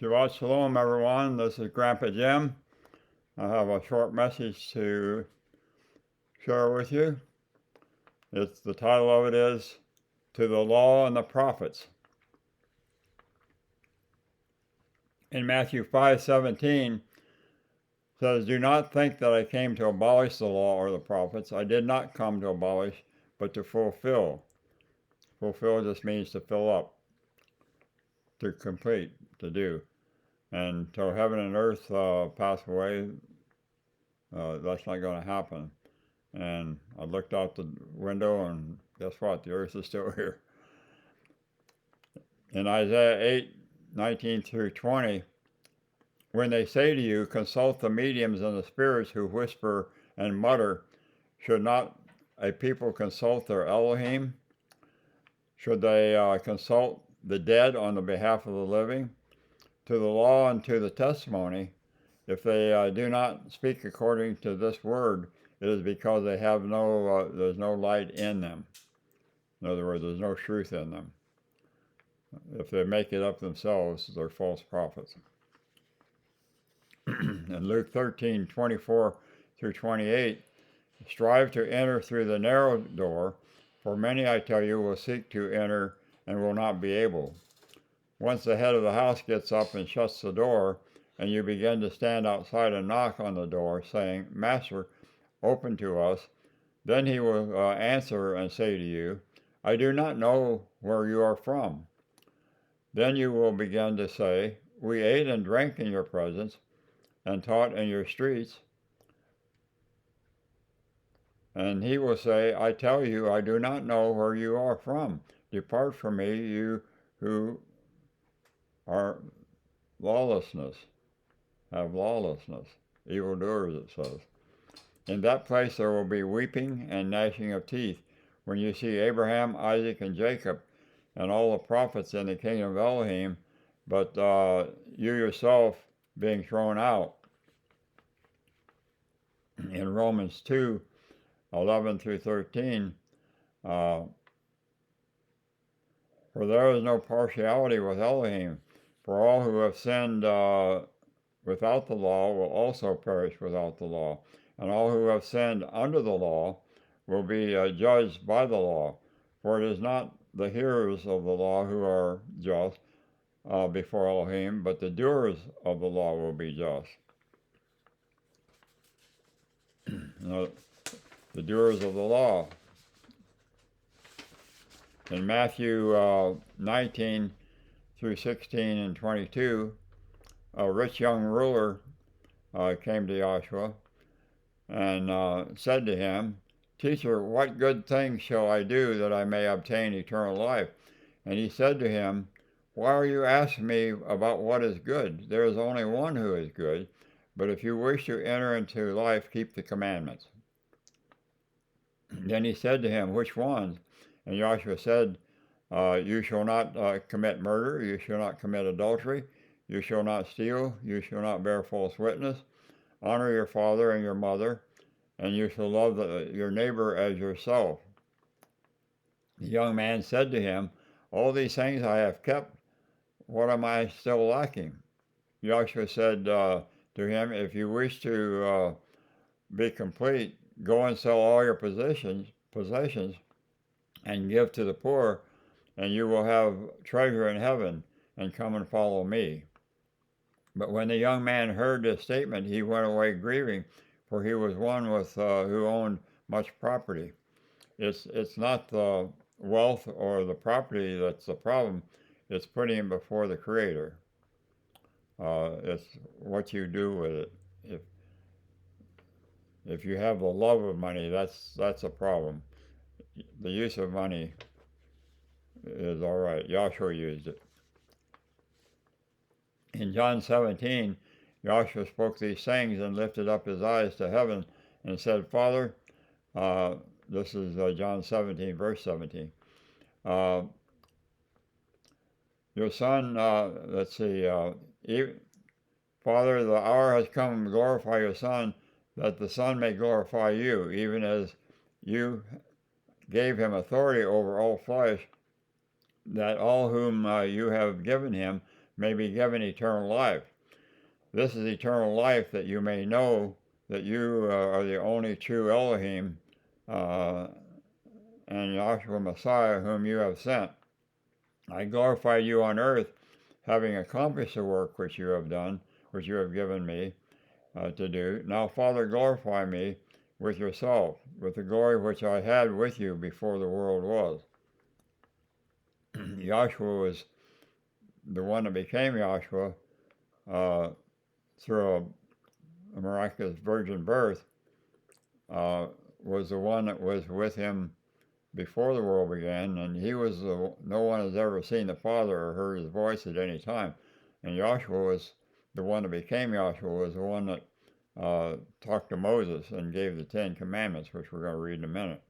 Shabbat Shalom, everyone. This is Grandpa Jim. I have a short message to share with you. The title of it is To the Law and the Prophets. In Matthew 5:17 says, "Do not think that I came to abolish the law or the prophets. I did not come to abolish, but to fulfill." Fulfill just means to fill up, to complete, to do. And till heaven and earth pass away, that's not going to happen. And I looked out the window, and guess what? The earth is still here. In Isaiah 8:19 through 20, when they say to you, consult the mediums and the spirits who whisper and mutter, should not a people consult their Elohim? Should they consult the dead on the behalf of the living? To the law and to the testimony, if they do not speak according to this word, it is because they have there's no light in them. In other words, there's no truth in them. If they make it up themselves, they're false prophets. In Luke 13:24 through 28, strive to enter through the narrow door, for many, I tell you, will seek to enter and will not be able. Once the head of the house gets up and shuts the door, and you begin to stand outside and knock on the door, saying, Master, open to us, then he will answer and say to you, I do not know where you are from. Then you will begin to say, we ate and drank in your presence and taught in your streets. And he will say, I tell you, I do not know where you are from. Depart from me, you who are lawlessness, have lawlessness, evildoers, it says. In that place there will be weeping and gnashing of teeth when you see Abraham, Isaac, and Jacob, and all the prophets in the kingdom of Elohim, but you yourself being thrown out. In Romans 2:11 through 13, for there is no partiality with Elohim, for all who have sinned without the law will also perish without the law, and all who have sinned under the law will be judged by the law. For it is not the hearers of the law who are just before Elohim, but the doers of the law will be just. The doers of the law. In Matthew 19 through 16 and 22, a rich young ruler came to Joshua and said to him, Teacher, what good things shall I do that I may obtain eternal life? And he said to him, Why are you asking me about what is good? There is only one who is good, but if you wish to enter into life, keep the commandments. Then he said to him, Which ones? And Joshua said, You shall not commit murder, you shall not commit adultery, you shall not steal, you shall not bear false witness, honor your father and your mother, and you shall love your neighbor as yourself. The young man said to him, All these things I have kept, what am I still lacking? Joshua said to him, If you wish to be complete, go and sell all your possessions and give to the poor, and you will have treasure in heaven, and come and follow me. But when the young man heard this statement, he went away grieving, for he was one who owned much property. It's not the wealth or the property that's the problem. It's putting him before the Creator. It's what you do with it. If you have the love of money, that's a problem. The use of money is all right. Joshua used it. In John 17, Joshua spoke these things and lifted up his eyes to heaven and said, Father, this is John 17, verse 17. Your son, Father, the hour has come to glorify your Son, that the Son may glorify you, even as you gave him authority over all flesh, that all whom you have given him may be given eternal life. This is eternal life, that you may know that you are the only true Elohim, and Yahshua Messiah, whom you have sent. I glorify you on earth, having accomplished the work which you have done, which you have given me to do. Now, Father, glorify me with yourself, with the glory which I had with you before the world was. Yahshua was the one that became Yahshua through a miraculous virgin birth, was the one that was with him before the world began, and he was no one has ever seen the Father or heard his voice at any time. And Yahshua was the one that became Yahshua, was the one that talked to Moses and gave the 10 Commandments, which we're going to read in a minute.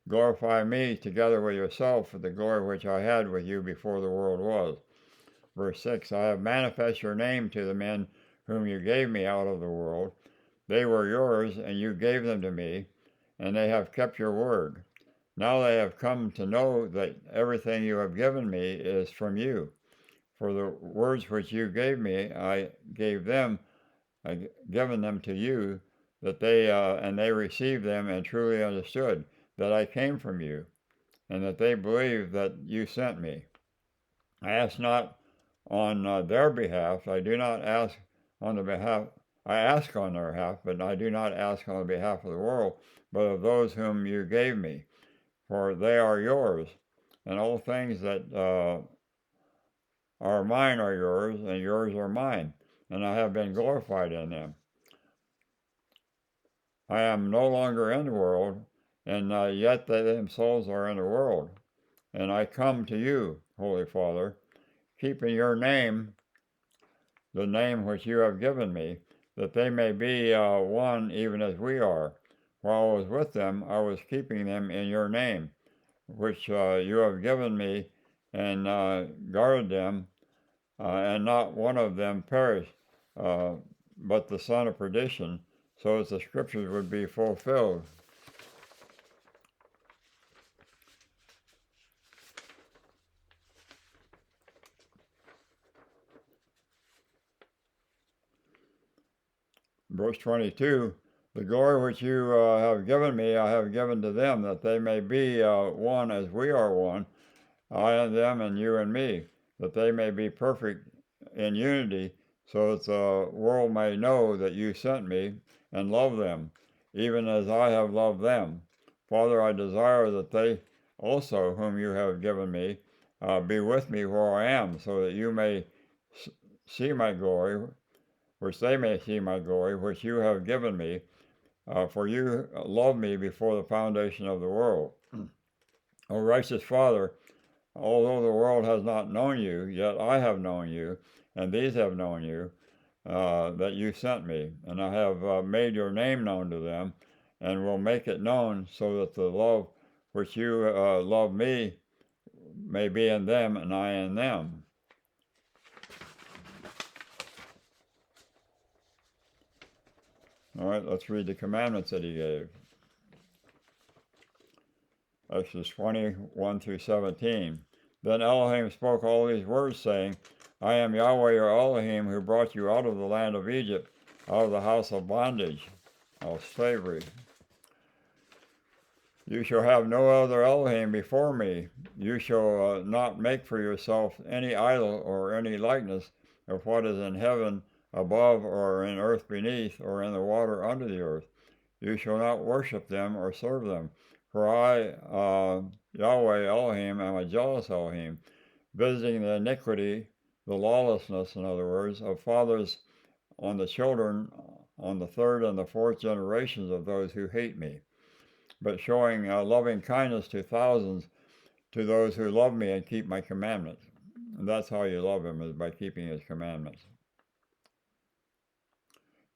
Glorify me together with yourself for the glory which I had with you before the world was. Verse 6, I have manifested your name to the men whom you gave me out of the world. They were yours, and you gave them to me, and they have kept your word. Now they have come to know that everything you have given me is from you. For the words which you gave me, I gave them, I given them to you, that they received them and truly understood that I came from you, and that they believe that you sent me. I ask not on their behalf. I do not ask on the behalf. I ask on their behalf, but I do not ask on the behalf of the world, but of those whom you gave me, for they are yours, and all things that are mine are yours, and yours are mine, and I have been glorified in them. I am no longer in the world, and yet they themselves are in the world. And I come to you, Holy Father, keeping your name, the name which you have given me, that they may be one even as we are. While I was with them, I was keeping them in your name, which you have given me, and guarded them, and not one of them perished, but the son of perdition, so as the scriptures would be fulfilled. Verse 22, the glory which you have given me, I have given to them, that they may be one as we are one, I and them and you and me, that they may be perfect in unity, so that the world may know that you sent me and love them, even as I have loved them. Father, I desire that they also, whom you have given me, be with me where I am, so that you may see my glory, which they may see my glory, which you have given me, for you loved me before the foundation of the world. O righteous Father, although the world has not known you, yet I have known you, and these have known you, that you sent me, and I have made your name known to them, and will make it known, so that the love which you love me may be in them, and I in them. All right, let's read the commandments that he gave. Exodus 21 through 17. Then Elohim spoke all these words, saying, I am Yahweh your Elohim, who brought you out of the land of Egypt, out of the house of bondage, of slavery. You shall have no other Elohim before me. You shall not make for yourself any idol or any likeness of what is in heaven above, or in earth beneath, or in the water under the earth. You shall not worship them or serve them. For I, Yahweh Elohim, am a jealous Elohim, visiting the iniquity, the lawlessness, in other words, of fathers on the children, on the third and the fourth generations of those who hate me, but showing loving kindness to thousands, to those who love me and keep my commandments. And that's how you love him, is by keeping his commandments.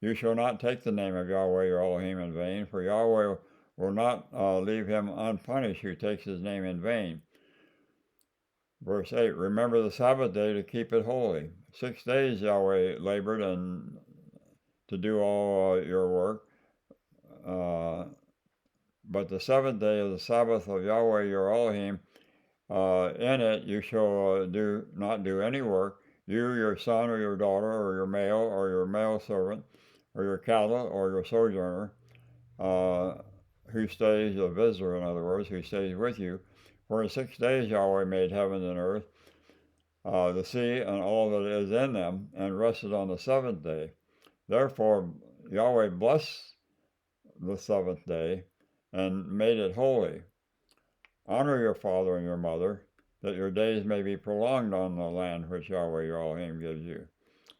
You shall not take the name of Yahweh your Elohim in vain, for Yahweh will not leave him unpunished who takes his name in vain. Verse 8, remember the Sabbath day to keep it holy. 6 days Yahweh labored and to do all your work, but the seventh day is the Sabbath of Yahweh your Elohim. In it you shall do not do any work, you, your son or your daughter, or your male servant, or your cattle, or your sojourner, uh, who stays, a visitor in other words, who stays with you. For in 6 days Yahweh made heaven and earth, the sea, and all that is in them, and rested on the seventh day. Therefore Yahweh blessed the seventh day and made it holy. Honor your father and your mother, that your days may be prolonged on the land which Yahweh your Elohim gives you.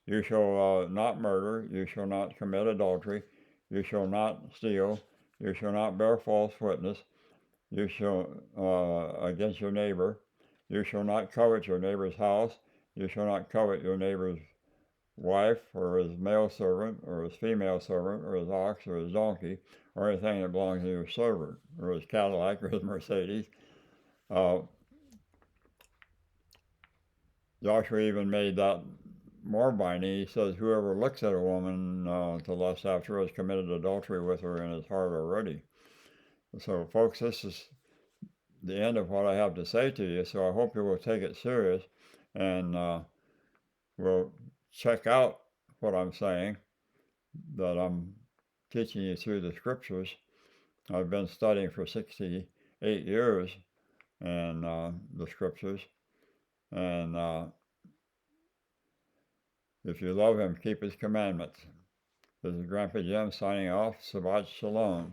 You shall not murder, you shall not commit adultery, you shall not steal, you shall not bear false witness, you shall against your neighbor, you shall not covet your neighbor's house, you shall not covet your neighbor's wife, or his male servant, or his female servant, or his ox, or his donkey, or anything that belongs to your servant, or his Cadillac, or his Mercedes. Joshua even made that more binding. He says, whoever looks at a woman to lust after has committed adultery with her in his heart already. So, folks, this is the end of what I have to say to you. So I hope you will take it serious and will check out what I'm saying, that I'm teaching you through the scriptures. I've been studying for 68 years and the scriptures. And if you love him, keep his commandments. This is Grandpa Jim signing off. Shabbat Shalom.